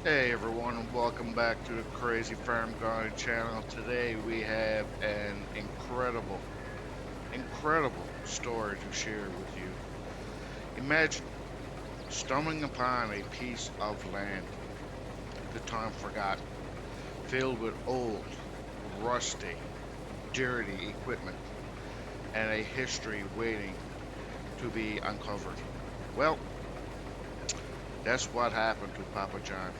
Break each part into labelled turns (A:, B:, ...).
A: Hey everyone, and welcome back to the Crazy Farm Guy channel. Today we have an incredible story to share with you. Imagine stumbling upon a piece of land, the time forgotten, filled with old, rusty, dirty equipment, and a history waiting to be uncovered. Well, that's what happened to Papa John.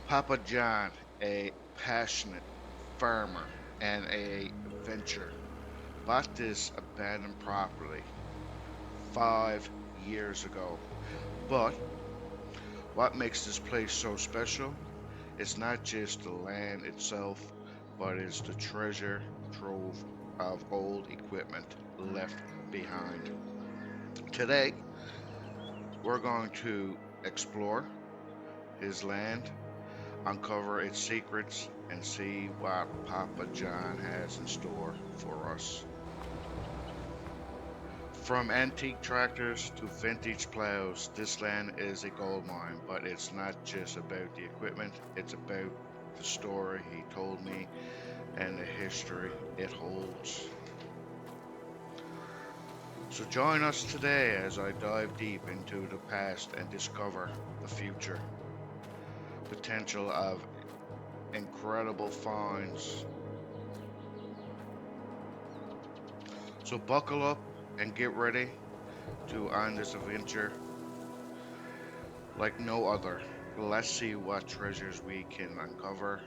A: Papa John, a passionate farmer and a adventurer, bought this abandoned property 5 years ago. But what makes this place so special is not just the land itself, but it's the treasure trove of old equipment left behind. Today, we're going to explore his land, uncover its secrets, and see what Papa John has in store for us. From antique tractors to vintage plows, this land is a gold mine, but it's not just about the equipment, it's about the story he told me and the history it holds. So join us today as I dive deep into the past and discover the future potential of incredible finds. So buckle up and get ready to on this adventure like no other. Let's see what treasures we can uncover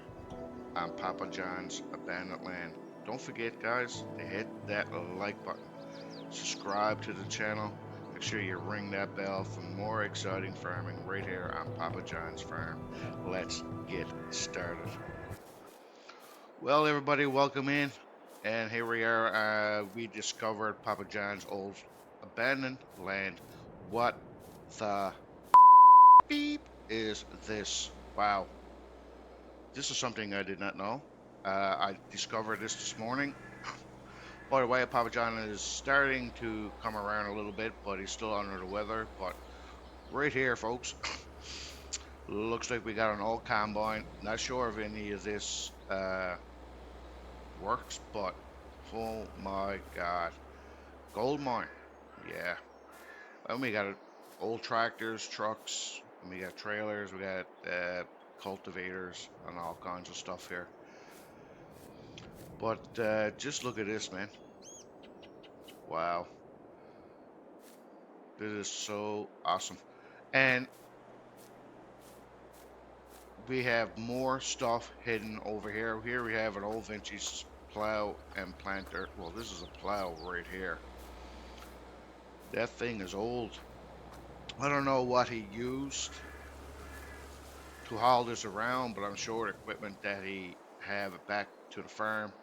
A: on Papa John's abandoned land. Don't forget, guys, to hit that like button. Subscribe to the channel. Make sure you ring that bell for more exciting farming right here on Papa John's farm. Let's get started. Well, everybody, welcome in. And here we are. We discovered Papa John's old abandoned land. What the beep is this? Wow. This is something I did not know. I discovered this morning. By the way, Papa John is starting to come around a little bit, but he's still under the weather. But right here, folks, looks like we got an old combine. Not sure if any of this works, but oh my God, gold mine. Yeah, and we got old tractors, trucks, and we got trailers. We got cultivators and all kinds of stuff here. But just look at this, man. Wow, this is so awesome. And we have more stuff hidden over here. Here we have an old vintage plow and planter. Well, this is a plow right here. That thing is old. I don't know what he used to haul this around, but I'm sure the equipment that he have back to the farm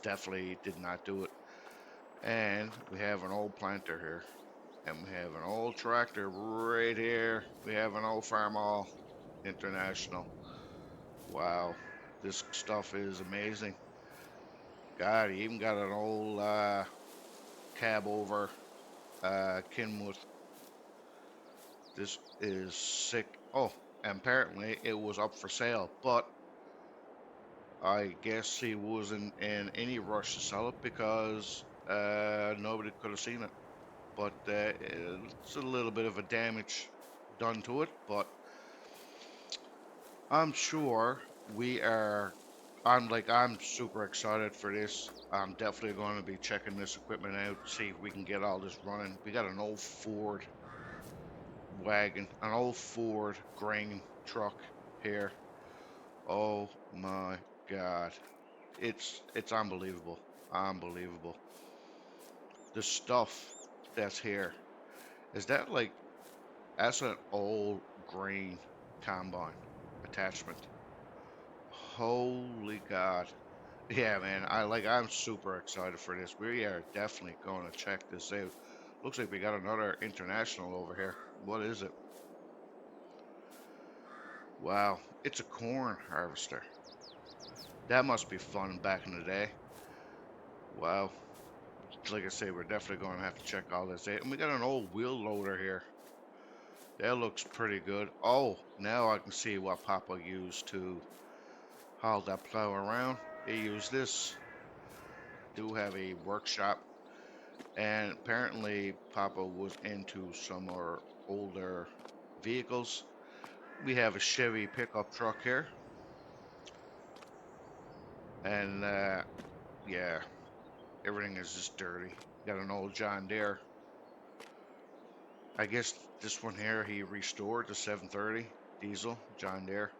A: definitely did not do it. And we have an old planter here. And we have an old tractor right here. We have an old Farmall International. Wow, this stuff is amazing. God, he even got an old cab over Kenmouth. This is sick. Oh, and apparently it was up for sale, but I guess he wasn't in any rush to sell it because nobody could have seen it. But it's a little bit of a damage done to it, but I'm sure we are. I'm super excited for this. I'm definitely going to be checking this equipment out, see if we can get all this running. We got an old Ford wagon, an old Ford grain truck here. Oh my God, it's unbelievable, unbelievable. The stuff that's here is that like that's an old grain combine attachment. Holy God. Yeah, man. I'm super excited for this. We are definitely going to check this out. Looks like we got another international over here. What is it? Wow, it's a corn harvester. That must be fun back in the day. Wow. like I say, we're definitely going to have to check all this out. And we got an old wheel loader here. That looks pretty good. Oh, now I can see what Papa used to haul that plow around. He used this. Do have a workshop, and apparently Papa was into some more older vehicles. We have a Chevy pickup truck here, and yeah, everything is just dirty. Got an old John Deere. I guess this one here he restored the 730 diesel John Deere.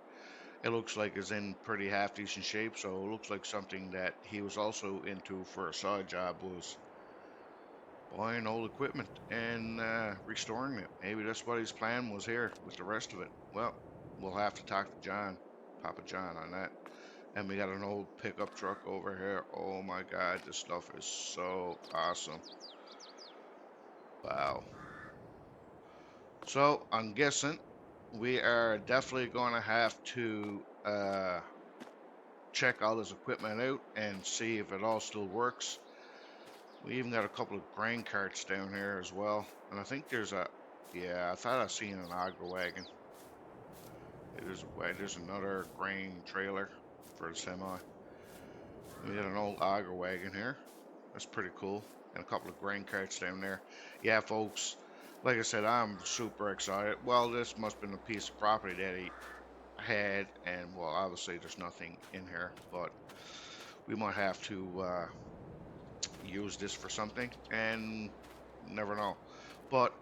A: It looks like it's in pretty half decent shape, so it looks like something that he was also into for a side job was buying old equipment and restoring it. Maybe that's what his plan was here with the rest of it. Well, we'll have to talk to John, Papa John, on that. And we got an old pickup truck over here. Oh my God, this stuff is so awesome. Wow. So I'm guessing we are definitely going to have to check all this equipment out and see if it all still works. We even got a couple of grain carts down here as well. And I think there's a, yeah, I thought I seen an auger wagon. There's another grain trailer for the semi. We got an old auger wagon here. That's pretty cool. And a couple of grain carts down there. Yeah, folks, like I said, I'm super excited. Well, this must have been a piece of property that he had. And, well, obviously there's nothing in here. But we might have to use this for something. And never know. But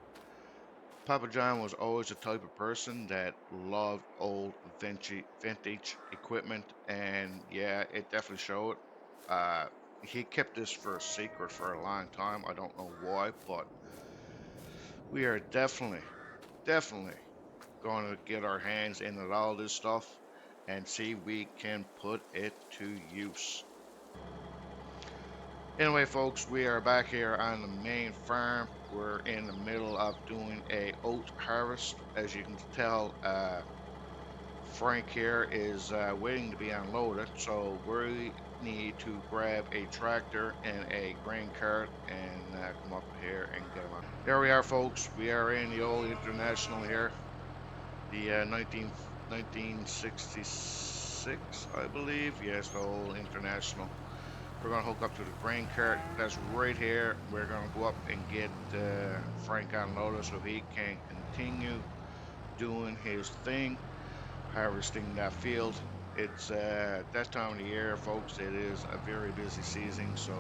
A: Papa John was always the type of person that loved old vintage equipment, and yeah, it definitely showed. Uh, he kept this for a secret for a long time. I don't know why, but we are definitely going to get our hands into all this stuff and see if we can put it to use. Anyway, folks, we are back here on the main farm. We're in the middle of doing a oat harvest. As you can tell, Frank here is waiting to be unloaded, so we need to grab a tractor and a grain cart and come up here and get them on. Here we are, folks. We are in the old International here, the 1966, I believe. Yes, the old International. We're going to hook up to the grain cart that's right here. We're going to go up and get Frank unloaded so he can continue doing his thing, harvesting that field. It's that time of the year, folks. It is a very busy season, so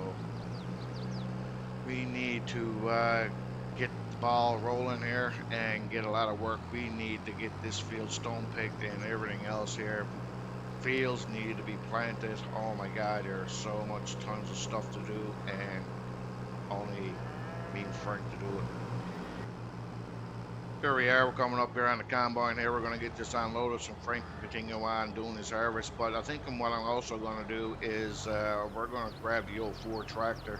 A: we need to get the ball rolling here and get a lot of work. We need to get this field stone picked and everything else here. Fields need to be planted. Oh my God, there's so much tons of stuff to do, and only me and Frank to do it. Here we are. We're coming up here on the combine here. We're going to get this unloaded so Frank can continue on doing his harvest. But I think what I'm also going to do is we're going to grab the old Ford tractor.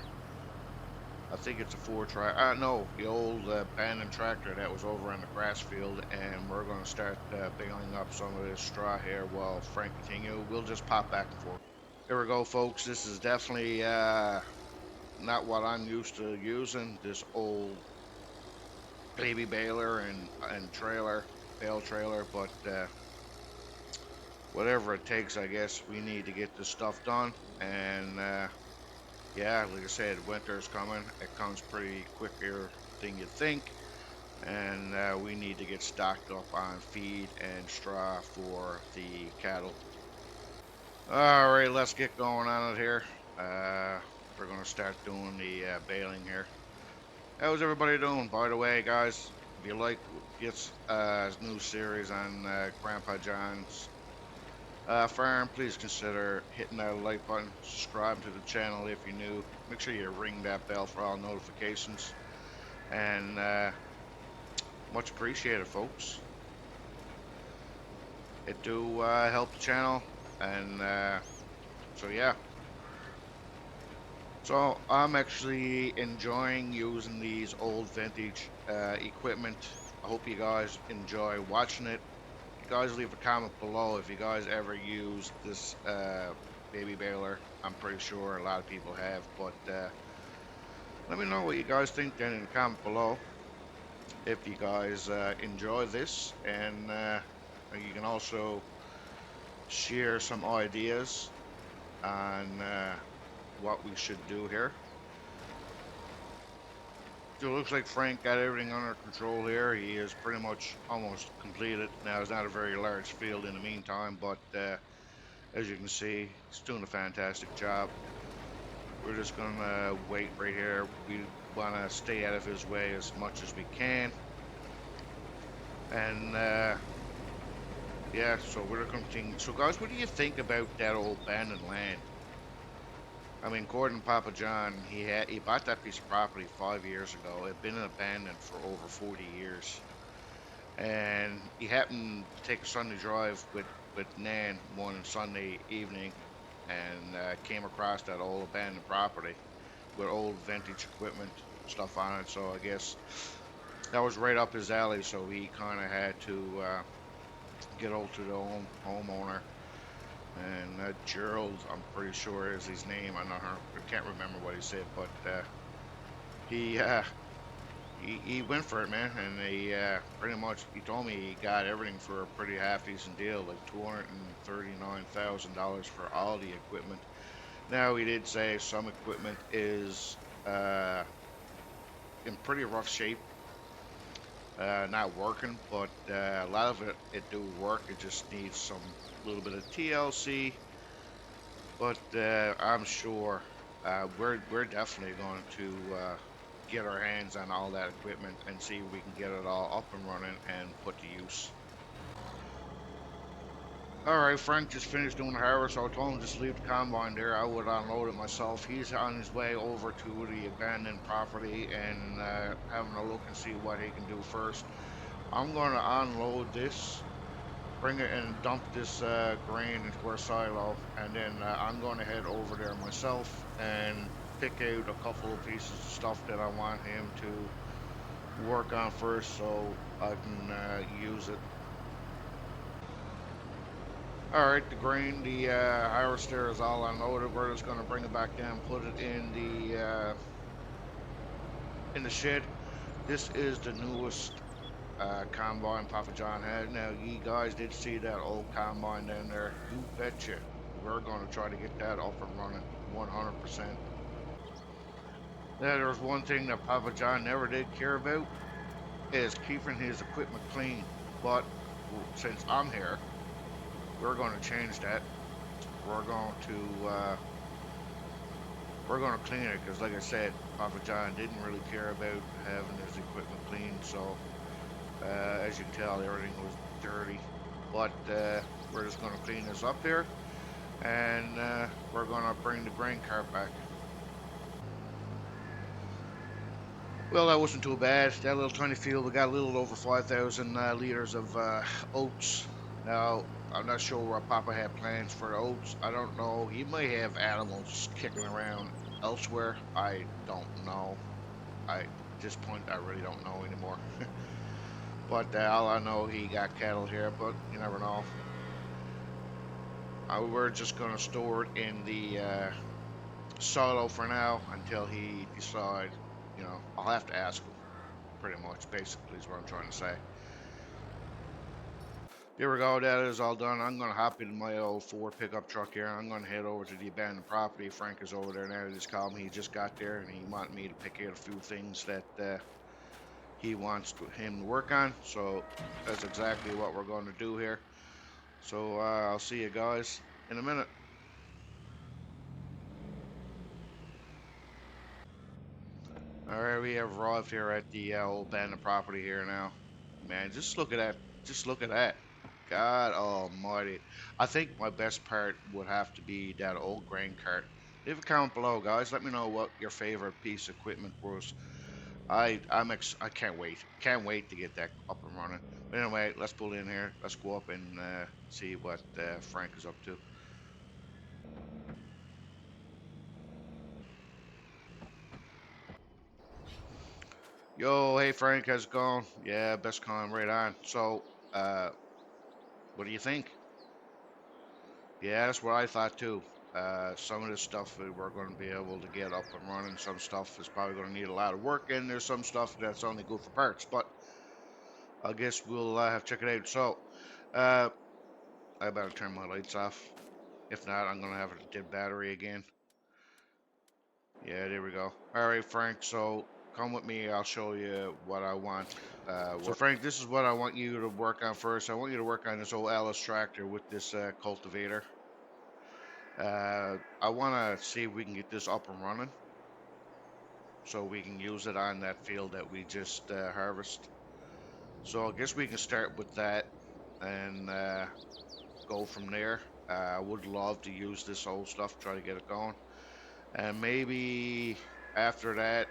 A: I think it's a Ford tractor. No, the old abandoned tractor that was over in the grass field, and we're going to start baling up some of this straw here while Frank continue. We'll just pop back and forth. Here we go, folks. This is definitely not what I'm used to using. This old baby baler and trailer, bale trailer, but whatever it takes, I guess we need to get this stuff done. And yeah, like I said, winter's coming. It comes pretty quicker than you think, and we need to get stocked up on feed and straw for the cattle. All right, let's get going on it here. We're gonna start doing the baling here. How's everybody doing, by the way, guys? If you like this new series on Grandpa John's farm, please consider hitting that like button, subscribe to the channel if you're new. Make sure you ring that bell for all notifications, and much appreciated, folks. It do help the channel, and so yeah. So I'm actually enjoying using these old vintage equipment. I hope you guys enjoy watching it. You guys leave a comment below if you guys ever use this baby baler. I'm pretty sure a lot of people have, but Let me know what you guys think down in the comment below. If you guys enjoy this, and you can also share some ideas on what we should do here. So it looks like Frank got everything under control here. He is pretty much almost completed. Now, it's not a very large field in the meantime, but as you can see, he's doing a fantastic job. We're just gonna wait right here. We want to stay out of his way as much as we can. And yeah, so we're gonna continue. So guys, what do you think about that old abandoned land? I mean, Gordon Papa John, he bought that piece of property 5 years ago. It had been abandoned for over 40 years, and he happened to take a Sunday drive with Nan one Sunday evening, and came across that old abandoned property with old vintage equipment stuff on it. So I guess that was right up his alley. So he kind of had to get hold to the homeowner, and Gerald, I'm pretty sure is his name. I can't remember what he said, but he, uh, he went for it, man, and he pretty much he told me he got everything for a pretty half decent deal, like $239,000 for all the equipment. Now he did say some equipment is uh, in pretty rough shape, not working, but a lot of it do work. It just needs some little bit of TLC. But I'm sure we're definitely going to get our hands on all that equipment and see if we can get it all up and running and put to use. All right, Frank just finished doing the harvest, so I told him just leave the combine there. I would unload it myself. He's on his way over to the abandoned property and having a look and see what he can do first. I'm going to unload this, bring it and dump this grain into our silo, and then I'm going to head over there myself and pick out a couple of pieces of stuff that I want him to work on first so I can use it. All right, the grain, the harvester is all unloaded. We're just going to bring it back down, put it in the shed. This is the newest combine Papa John had. Now, you guys did see that old combine down there. You betcha. We're going to try to get that up and running 100%. Now, there's one thing that Papa John never did care about is keeping his equipment clean. But since I'm here, we're going to change that. We're going to we're going to clean it because, like I said, Papa John didn't really care about having his equipment clean. So as you can tell, everything was dirty. But we're just going to clean this up here, and we're going to bring the grain cart back. Well, that wasn't too bad. That little tiny field, we got a little over 5,000 liters of oats. Now, I'm not sure what Papa had plans for the oats. I don't know. He may have animals kicking around elsewhere. I don't know. At this point, I really don't know anymore. But all I know, he got cattle here, but you never know. We're just going to store it in the silo for now until he decides. I'll have to ask him, pretty much, basically, is what I'm trying to say. There we go, that is all done. I'm going to hop in my old Ford pickup truck here. I'm going to head over to the abandoned property. Frank is over there now. He just called me. He just got there, and he wanted me to pick out a few things that he wants him to work on. So that's exactly what we're going to do here. So I'll see you guys in a minute. All right, we have arrived here at the old abandoned property here now. Man, just look at that. Just look at that. God almighty. I think my best part would have to be that old grain cart. Leave a comment below, guys. Let me know what your favorite piece of equipment was. I can't wait. Can't wait to get that up and running. But anyway, let's pull in here. Let's go up and see what Frank is up to. Yo, hey Frank, how's it going? Yeah, best con right on. So, uh, what do you think? Yeah, that's what I thought too. Some of this stuff we're going to be able to get up and running. Some stuff is probably going to need a lot of work, and there's some stuff that's only good for parts. But I guess we'll have to check it out. So uh, I better turn my lights off. If not, I'm going to have a dead battery again. Yeah, there we go. All right, Frank. So come with me. I'll show you what I want. So Frank, this is what I want you to work on first. I want you to work on this old Alice tractor with this cultivator. I want to see if we can get this up and running so we can use it on that field that we just harvest. So I guess we can start with that and go from there. I would love to use this old stuff, try to get it going. And maybe after that,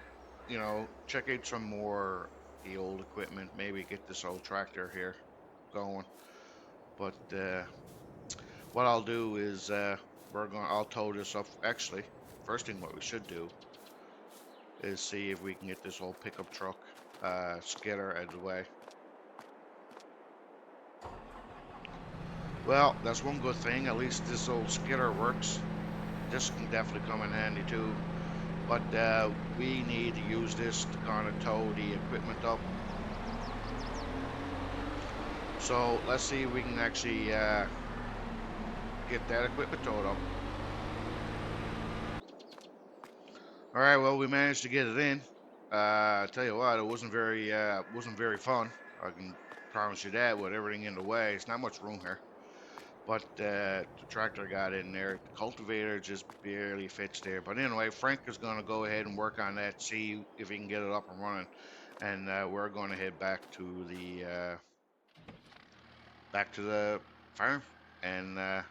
A: check out some more the old equipment. Maybe get this old tractor here going. But what I'll do is I'll tow this up. Actually, first thing what we should do is see if we can get this old pickup truck skidder out of the way. Well, that's one good thing. At least this old skidder works. This can definitely come in handy too. But we need to use this to kind of tow the equipment up. So let's see if we can actually get that equipment towed up. All right, well we managed to get it in. I tell you what, it wasn't very fun. I can promise you that. With everything in the way, it's not much room here. But the tractor got in there. The cultivator just barely fits there. But anyway, Frank is going to go ahead and work on that, see if he can get it up and running, and we're going to head back to the farm and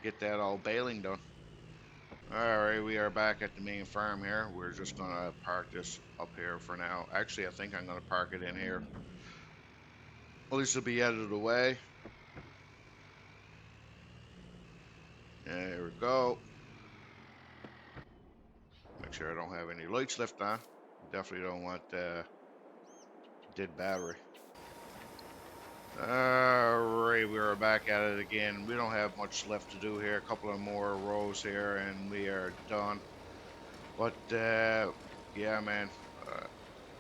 A: get that all baling done. All right, we are back at the main farm here. We're just going to park this up here for now. Actually, I think I'm going to park it in here. At least it'll be out of the way. There we go. Make sure I don't have any lights left on. Definitely don't want dead battery. Alright, we are back at it again. We don't have much left to do here. A couple of more rows here and we are done. But yeah, man.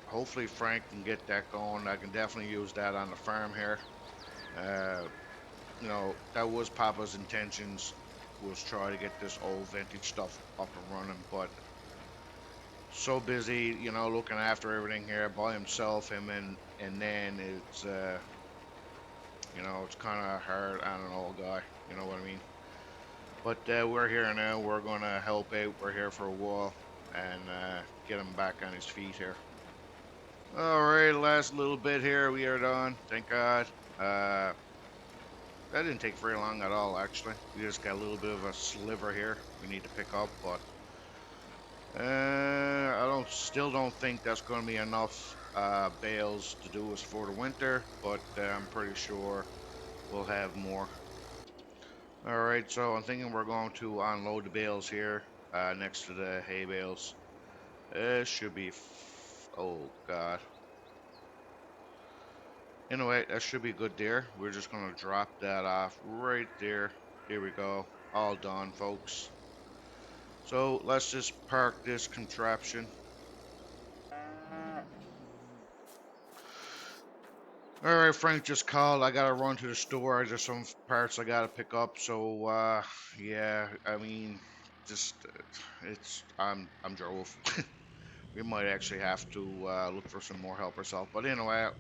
A: Hopefully Frank can get that going. I can definitely use that on the farm here. Uh, that was Papa's intentions, was try to get this old vintage stuff up and running, but so busy, looking after everything here by himself, and then it's kind of hard on an old guy. You know what I mean? But we're here now. We're gonna help out. We're here for a while and get him back on his feet here. All right, last little bit here. We are done. Thank God. That didn't take very long at all, actually. We just got a little bit of a sliver here we need to pick up, but I still don't think that's going to be enough bales to do us for the winter, but I'm pretty sure we'll have more. All right, so I'm thinking we're going to unload the bales here next to the hay bales. It should be, oh God. Anyway, that should be good there. We're just going to drop that off right there. Here we go. All done, folks. So let's just park this contraption. All right, Frank just called. I gotta run to the store. There's some parts I gotta pick up. So yeah, I mean, just I'm drove. We might actually have to look for some more help ourselves. But anyway,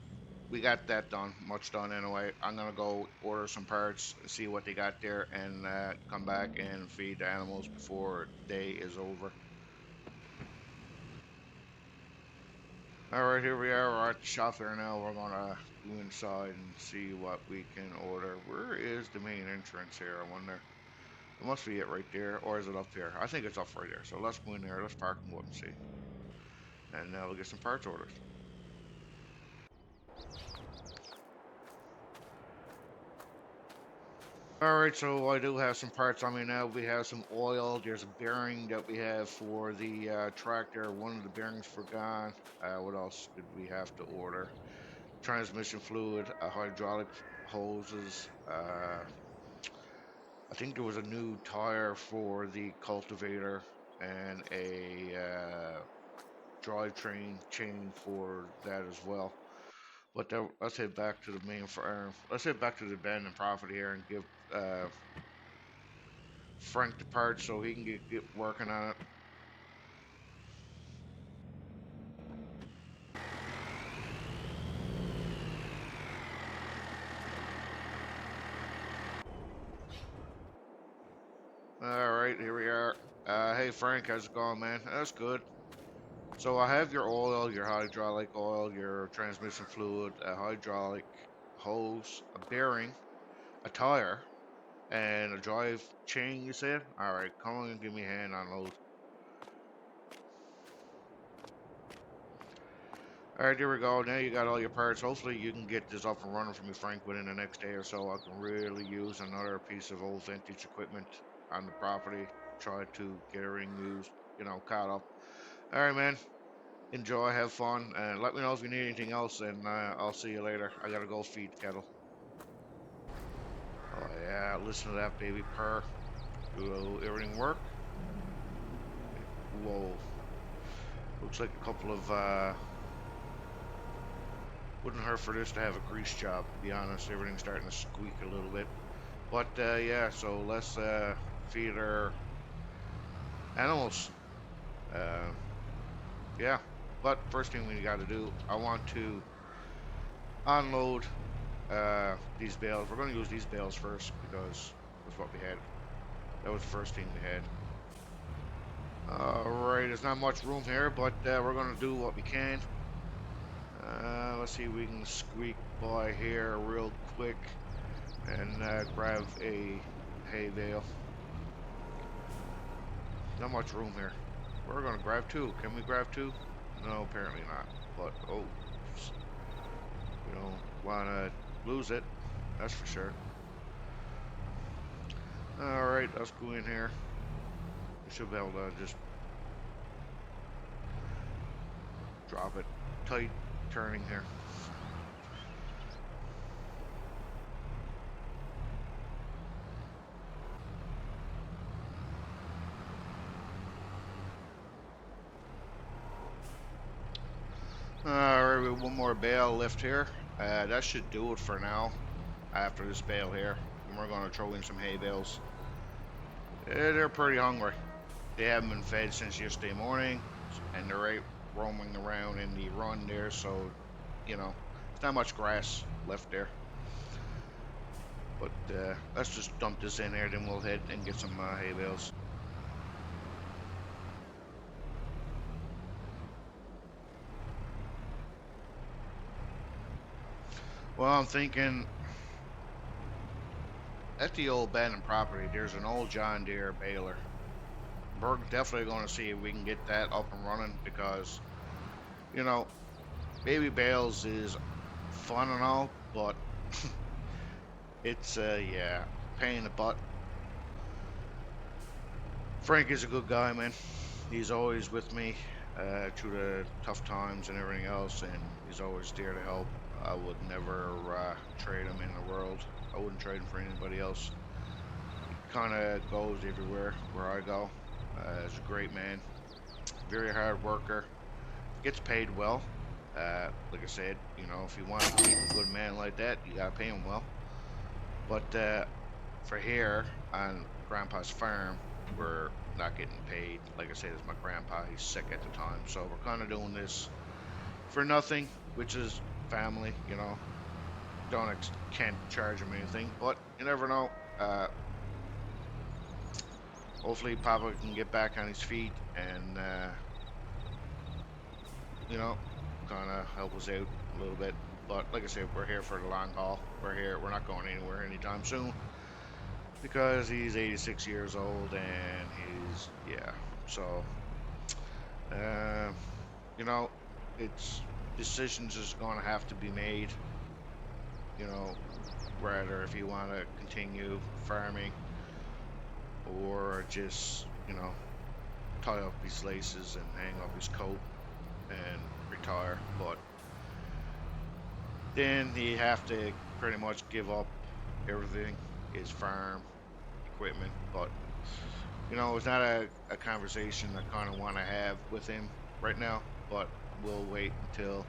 A: we got that done, much done anyway. I'm gonna go order some parts, see what they got there, and come back and feed the animals before the day is over. All right, here we are. We're at the shop here now. We're gonna go inside and see what we can order. Where is the main entrance here? I wonder. It must be it right there, or is it up here? I think it's up right there. So let's go in there. Let's park and go up and see. And we'll get some parts orders. All right, so I do have some parts on me now. We have some oil. There's a bearing that we have for the tractor. One of the bearings forgone. What else did we have to order? Transmission fluid, hydraulic hoses, I think there was a new tire for the cultivator and a drivetrain chain for that as well. But let's head back to the main farm. Let's head back to the abandoned property here and give uh, Frank the parts so he can get working on it. All right, here we are. Hey Frank, how's it going, man? That's good. So I have your oil, your hydraulic oil, your transmission fluid, a hydraulic hose, a bearing, a tire, and a drive chain. You said? All right, come on and give me a hand on load. All right, here we go. Now you got all your parts. Hopefully you can get this up and running for me, Frank, within the next day or so. I can really use another piece of old vintage equipment on the property. Try to get everything used, caught up. All right, man. Enjoy, have fun, and let me know if you need anything else, and I'll see you later. I gotta go feed the kettle. Oh yeah, listen to that baby purr. Do everything work? Whoa. Looks like a couple of wouldn't hurt for this to have a grease job, to be honest. Everything's starting to squeak a little bit. But yeah, so let's feed our animals. Uh, yeah. But first thing we got to do, I want to unload these bales. We're going to use these bales first because that's what we had. That was the first thing we had. Alright, there's not much room here, but we're going to do what we can. Let's see if we can squeak by here real quick and grab a hay bale. Not much room here. We're going to grab two. Can we grab two? No, apparently not. But, oh, we don't want to lose it. That's for sure. Alright, let's go in here. We should be able to just drop it. Tight turning here. Alright, we have one more bale left here. That should do it for now. After this bale here, and we're going to throw in some hay bales. They're pretty hungry. They haven't been fed since yesterday morning, and they're right roaming around in the run there, so, there's not much grass left there. But let's just dump this in here, then we'll head and get some hay bales. Well, I'm thinking at the old abandoned property, there's an old John Deere baler. We're definitely going to see if we can get that up and running because, baby bales is fun and all, but it's, yeah, pain in the butt. Frank is a good guy, man. He's always with me through the tough times and everything else, and he's always there to help. I would never trade him in the world. I wouldn't trade him for anybody else. He kind of goes everywhere where I go. He's a great man, very hard worker, gets paid well. Like I said, if you want to keep a good man like that, you gotta pay him well. But for here on Grandpa's farm, we're not getting paid. Like I said, it's my grandpa. He's sick at the time, so we're kind of doing this for nothing, which is family. Can't charge him anything, but you never know. Hopefully Papa can get back on his feet and kind of help us out a little bit. But like I said, we're here for the long haul. We're not going anywhere anytime soon because he's 86 years old and yeah. So it's decisions is going to have to be made. Rather if you want to continue farming or just tie up his laces and hang up his coat and retire. But then he have to pretty much give up everything, his farm, equipment. But it's not a conversation I kind of want to have with him right now. But we'll wait until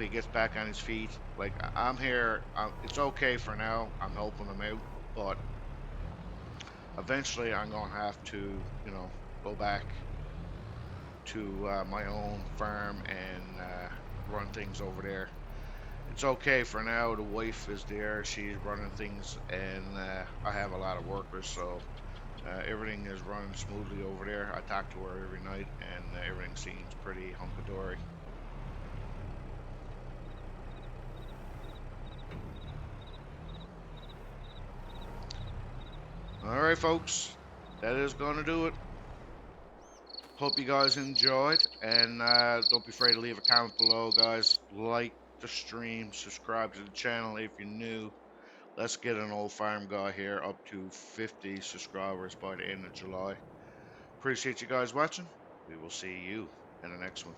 A: he gets back on his feet. Like I'm here. It's okay for now. I'm helping him out, but eventually I'm gonna have to, go back to my own farm and run things over there. It's okay for now. The wife is there. She's running things, and I have a lot of workers, so everything is running smoothly over there. I talk to her every night, and everything seems pretty hunky dory. All right, folks, that is going to do it. Hope you guys enjoyed, and don't be afraid to leave a comment below, guys. Like the stream, subscribe to the channel if you're new. Let's get an old farm guy here up to 50 subscribers by the end of July. Appreciate you guys watching. We will see you in the next one.